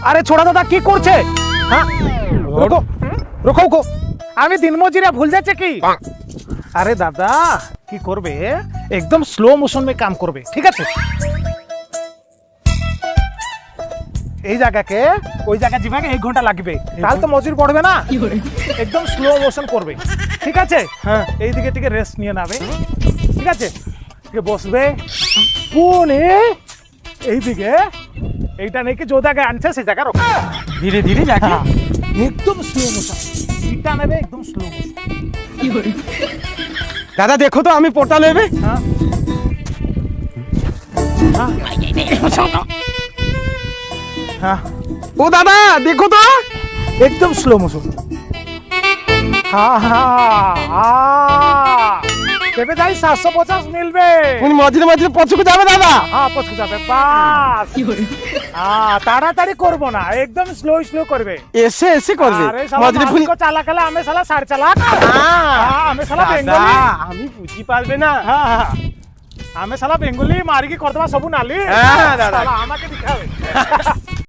আরে ছোড়া দাদা কি করছে? হ্যাঁ রুকো রুকো রুকো, আমি দিনমজুরিয়া ভুল যাচ্ছে কি? আরে দাদা কি করবে, একদম স্লো মোশন মে কাম করবে, ঠিক আছে? এই জায়গাকে ওই জায়গা যাবে 1 ঘন্টা লাগবে, তাহলে তো মজুরি পড়বে না। একদম স্লো মোশন করবে, ঠিক আছে? হ্যাঁ এইদিকে থেকে রেস্ট নিয়ে নেবে, ঠিক আছে? বসবে পুনে এইদিকে, এইটা নাকি যে জায়গায় আনছে সেই জায়গা রোকা, ধীরে ধীরে যাকে একদম স্লো মোশন, এটা নেবে একদম স্লো মোশন। দাদা দেখো তো আমি পোটা নেবে। হ্যাঁ হ্যাঁ ও দাদা দেখো তো एकदम स्लो मोशन। हाँ हाँ हाँ কেবে যাই 750 মিলবে। তুমি মঝিরে মঝিরে পছকে যাবে দাদা। হ্যাঁ পছকে যাবে বাস। হ্যাঁ তাড়াতাড়ি করবো না, একদম স্লো স্লো করবে। এসে এসে করবে আরে শালা মঝিরে ফুনি মালিকও চালাকালে আমি শালা সার চালাক। আমি শালা দাদা বেঙ্গলি। আমি বুঝি পারবে না। হ্যাঁ হ্যাঁ আমি শালা বেঙ্গলি মারিকি করদবা সবু নালি। হ্যাঁ দাদা শালা আমাকে দিখাবে।